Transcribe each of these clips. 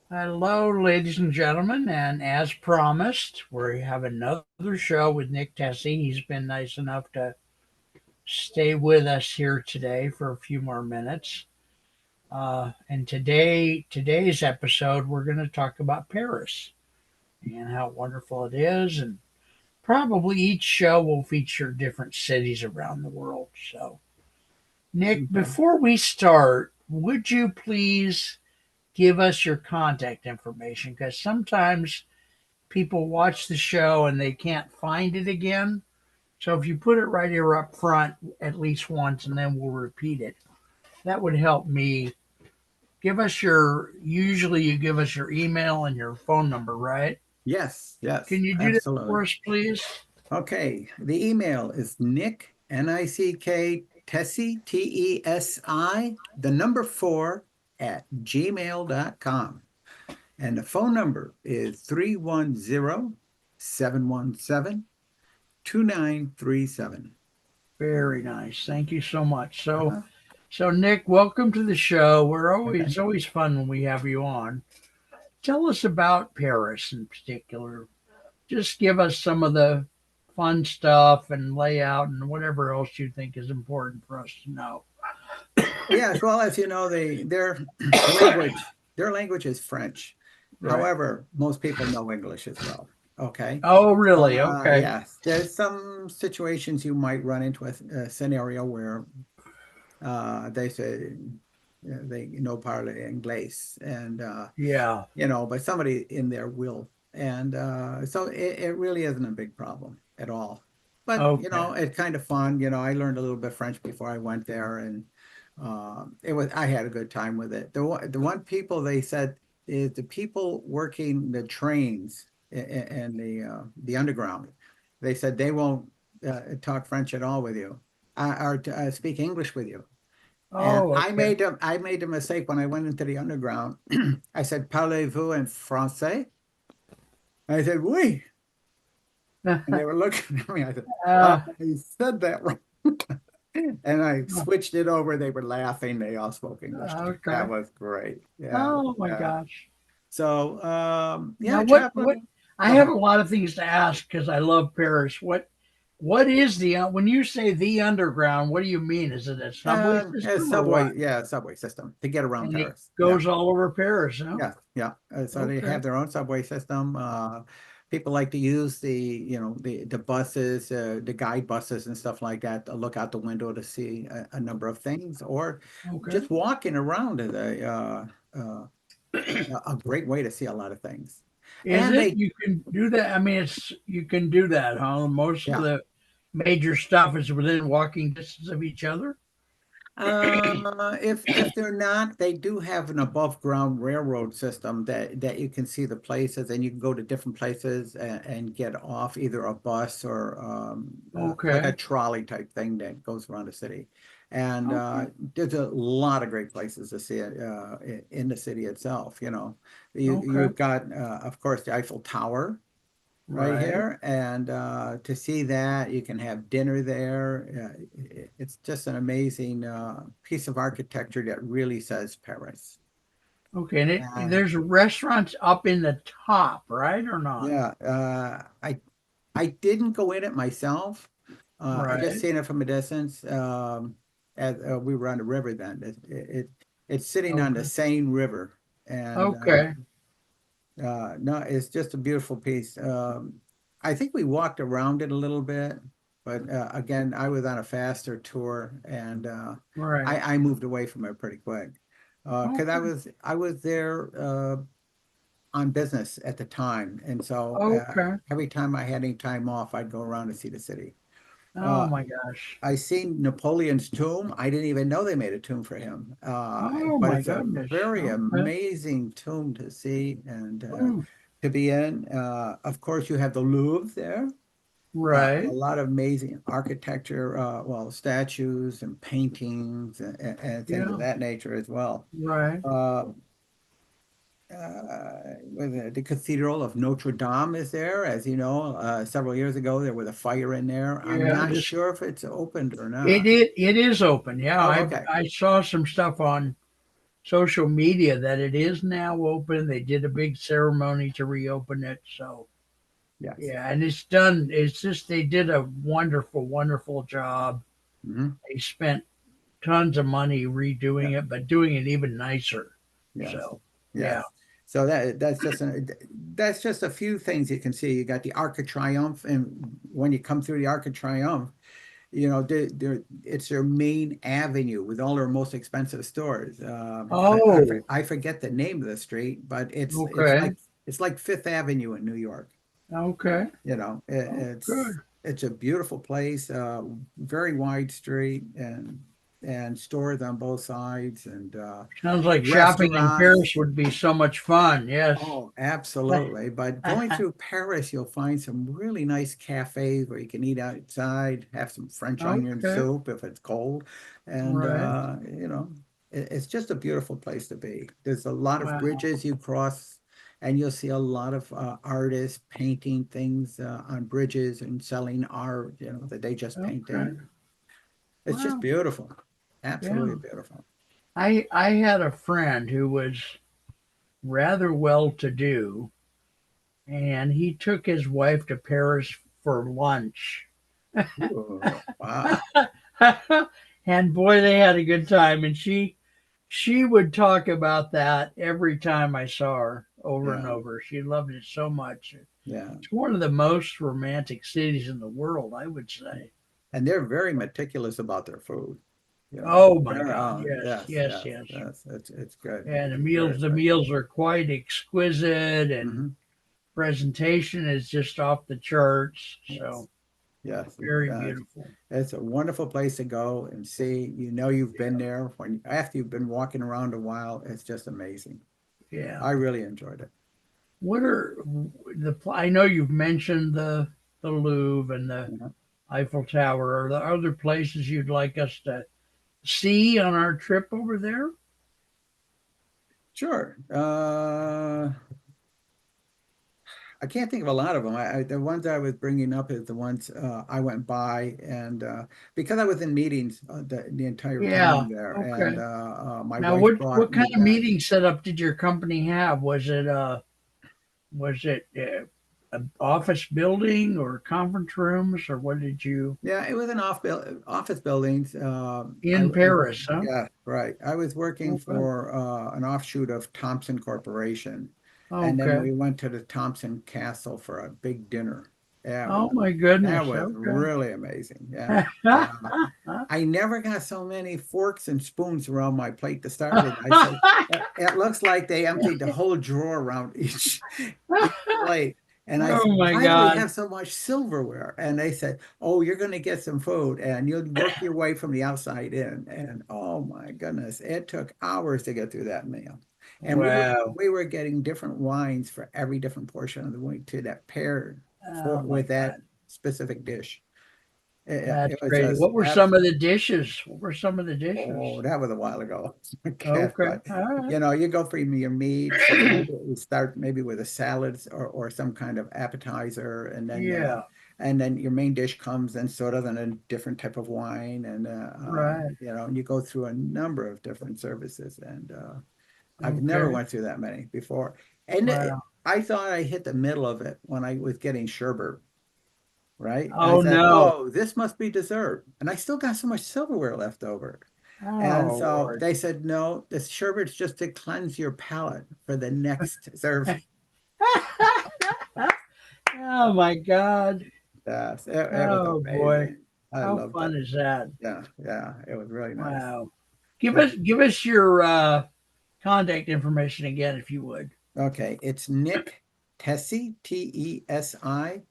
Hello, ladies and gentlemen, and as promised, we have another show with Nick Tesi. He's been nice enough to stay with us here today for a few more minutes. And today's episode, we're going to talk about Paris and how wonderful it is, and probably each show will feature different cities around the world. So, Nick, Okay. before we start, would you please give us your contact information? Because sometimes people watch the show and they can't find it again. So if you put it right here up front at least once and then we'll repeat it, that would help me. Usually you give us your email and your phone number, right? Yes, yes, Can you do that absolutely. for us, please? Okay, the email is Nick, Nick, Tesi, Tesi, the number four at gmail.com. And the phone number is 310-717-2937. Very nice. Thank you so much. So, Uh-huh. so Nick, welcome to the show. We're always Okay. it's always fun when we have you on. Tell us about Paris in particular. Just give us some of the fun stuff and layout and whatever else you think is important for us to know. Yes, well, as you know, their language is French. Right. However, most people know English as well. Okay. Oh, really? Okay. Yes, there's some situations you might run into a scenario where they say they know parle inglés, and Yeah. but somebody in there will, and so it really isn't a big problem at all. But Okay. it's kind of fun. I learned a little bit French before I went there, and I had a good time with it. The one people they said is the people working the trains and the underground. They said they won't talk French at all with you, or speak English with you. And Oh, okay. I made a mistake when I went into the underground. I said, "Parlez-vous en français?" I said, "Oui," and they were looking at me. I said, uh, "I said that wrong." And I switched it over. They were laughing. They all spoke English. okay. That was great. Yeah, Oh my yeah. gosh. So, Now, yeah, what? traveling. I Go have a ahead. lot of things to ask because I love Paris. What is when you say the underground? What do you mean? Is it a subway system or what? Subway system to get around And it Paris. Yeah. goes all over Paris, huh? Yeah, yeah. So they Okay. have their own subway system. People like to use the buses, the guide buses and stuff like that to look out the window to see a number of things, or Okay. just walking around is a great way to see a lot of things. Is And it? they, You can do that. I mean, it's you can do that, huh? Most of yeah. the major stuff is within walking distance of each other. If they're not, they do have an above ground railroad system that you can see the places, and you can go to different places and get off either a bus or like a Okay. trolley type thing that goes around the city. And Okay. there's a lot of great places to see it in the city itself. Okay. You've got of course the Eiffel Tower right Right. here. And to see that, you can have dinner there. It's just an amazing piece of architecture that really says Paris. Okay. And Uh, there's restaurants up in the top, right, or not? yeah, I didn't go in it myself. I just Right. seen it from a distance. As we were on the river then. It's sitting on the Okay. Seine River, and Okay. no, it's just a beautiful piece. I think we walked around it a little bit, but again, I was on a faster tour, and Right. I moved away from it pretty quick because Okay. I was there on business at the time, and so Okay. every time I had any time off, I'd go around to see the city. Oh Uh, my gosh. I seen Napoleon's tomb. I didn't even know they made a tomb for him. Oh But my it's a goodness. very Okay. amazing tomb to see and Ooh, to be in. Of course, you have the Louvre there. A right. lot of amazing architecture, well, statues and paintings and things of Yeah. that nature as well. Right. Uh, the Cathedral of Notre Dame is there. As you know, several years ago there was a fire in there. I'm Yeah. not This sure if it's opened or it not. it it is open. Yeah. Oh, I okay. I saw some stuff on social media that it is now open. They did a big ceremony to reopen it. So Yes. yeah, and it's done. It's just they did a wonderful, wonderful job. Hmm. They spent tons of money Yeah. redoing it, but doing it even nicer. Yes. So yeah. Yes. So that's just a few things you can see. You got the Arc of Triumph, and when you come through the Arc of Triumph, it's their main avenue with all their most expensive stores. Oh, I forget the name of the street, but okay. it's like Fifth Avenue in New York. Okay. You know, Oh, it's good. a beautiful place, very wide street, and stores on both sides, and Sounds like shopping in restaurants. Paris would be so much fun. Yes. Oh, absolutely. But going through Paris, you'll find some really nice cafes where you can eat outside, have some French onion Okay. soup if it's cold. And, Right. it's just a beautiful place to be. There's a lot of Wow. bridges you cross, and you'll see a lot of artists painting things on bridges and selling art, that they just Okay. painted. It's just Wow. beautiful. Yeah. Absolutely beautiful. I had a friend who was rather well to do, and he took his wife to Paris for lunch. Ooh, wow. And boy, they had a good time. And she would talk about that every time I saw her over and Yeah. over. She loved it so much. Yeah. It's one of the most romantic cities in the world, I would say. And they're very meticulous about their food. Oh my They're, God. Yes, yes, yes, yes, yes. yes. It's good. And It's very, the very good. meals are quite exquisite, and Hmm. presentation is just off the charts. Yes, So yes. very beautiful. It's a wonderful place to go and see. You've been there after you've been walking around a while. It's just amazing. Yeah. I really enjoyed it. What are I know you've mentioned the Louvre and the Mhm. Eiffel Tower. Are there other places you'd like us to see on our trip over there? Sure. I can't think of a lot of them. The ones I was bringing up is the ones I went by, and because I was in meetings the entire Yeah. time there, and Okay. my Now, wife what brought me kind of back. meeting setup did your company have? Was it an office building or conference rooms, or what did you Yeah, it was an office buildings. in Paris? Huh? Yeah, right. I was working Okay. for an offshoot of Thompson Corporation, and then Okay. we went to the Thompson Castle for a big dinner. Yeah, Oh my that goodness. was Okay. really amazing. Yeah. I never got so many forks and spoons around my plate to start with. I said, it looks like they emptied the whole drawer around each plate. And I Oh said, my why do we God. have so much silverware? And they said, oh, you're going to get some food and you'll work your way from the outside in. And oh my goodness, it took hours to get through that meal. And Wow. we were getting different wines for every different portion of the week to that paired Oh my with that God. specific dish. That's It was crazy. just What were some of absolutely. the dishes? What were some of the dishes? Oh, that was a while ago. I guess, Okay. but All right. you go for your meats, and you start maybe with a salad or some kind of appetizer, Yeah. and then your main dish comes and sort of in a different type of wine, and Right. and you go through a number of different services, and I've never Okay. went through that many before, and Wow. I thought I hit the middle of it when I was getting sherbet. Right. And I Oh said, no. oh, this must be dessert. And I still got so much silverware left over. And Oh so Lord. they said, no, the sherbet's just to cleanse your palate for the next serving. Oh my God. Yes, it was Oh boy. amazing. I How loved fun it. is that? Yeah, yeah, it was really nice. Wow. So, Give us your contact information again if you would. okay, it's Nick Tesi, Tesi,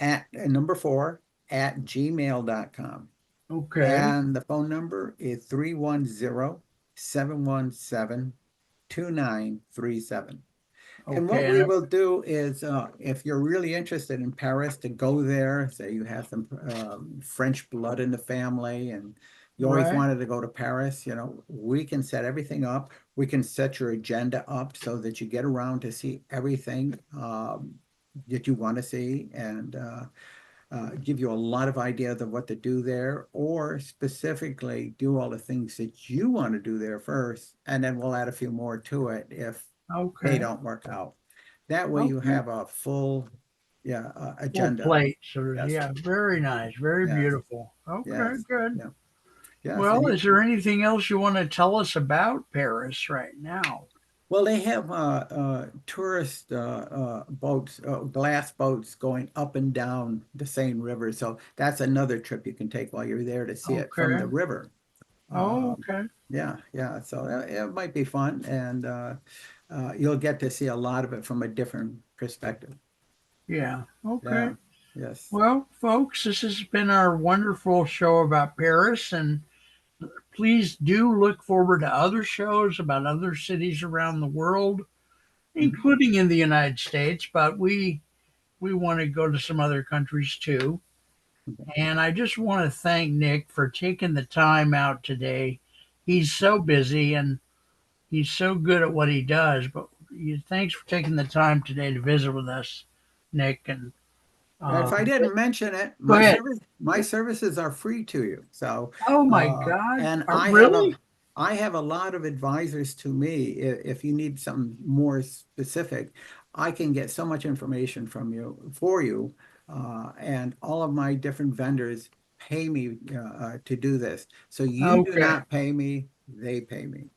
at number four at gmail.com. Okay. And the phone number is 310-717-2937. And what Okay. we will do is, if you're really interested in Paris, to go there, say you have some French blood in the family and you always Right. wanted to go to Paris, we can set everything up. We can set your agenda up so that you get around to see everything that you want to see. And give you a lot of ideas of what to do there, or specifically do all the things that you want to do there first, and then we'll add a few more to it if they Okay. don't work out. That way you Okay. have a full, yeah, Full agenda. plate. So Yes, yeah, very nice, very yes, beautiful. Okay, yes, good. yeah, yes. And Well, you, is there anything else you want to tell us about Paris right now? well, they have tourist boats, glass boats going up and down the Seine River. So that's another trip you can take while you're there to see it from Okay. the river. Oh, Um, okay. yeah, yeah. So it might be fun, and you'll get to see a lot of it from a different perspective. Yeah. Okay. Yeah, yes. Well, folks, this has been our wonderful show about Paris, and please do look forward to other shows about other cities around the world, Mhm. including in the United States, but we want to go to some other countries too. Okay. And I just want to thank Nick for taking the time out today. He's so busy and he's so good at what he does, but thanks for taking the time today to visit with us, Nick. And If uh, I didn't mention it, go ahead. my services are free to you. So, Oh my God. and Really? I have a lot of advisors to me. If you need something more specific, I can get so much information from you for you. And all of my different vendors pay me to do this. So you do Okay. not pay me, they pay me.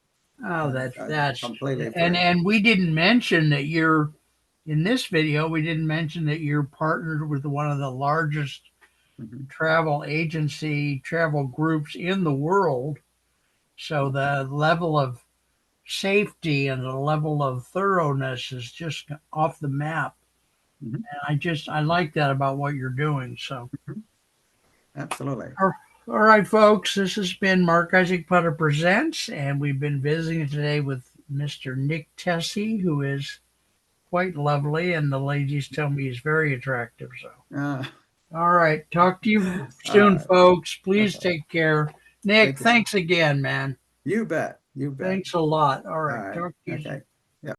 Oh, that's Completely and free. we didn't mention that you're in this video. We didn't mention that you're partnered with one of the largest Mhm. travel agency travel groups in the world. So the level of safety and the level of thoroughness is just off the map. Mhm. And I like that about what you're doing. So, Mhm. Absolutely. all right, folks, this has been Mark Isaac Putter Presents, and we've been visiting today with Mr. Nick Tesi, who is quite lovely, and the ladies tell me he's very attractive. So, Uh, all right, talk to you soon, uh, folks. Please okay. take care. Nick, Thank you. thanks again, man. You bet. You bet. Thanks a lot. All All right, right. talk to you Okay. soon.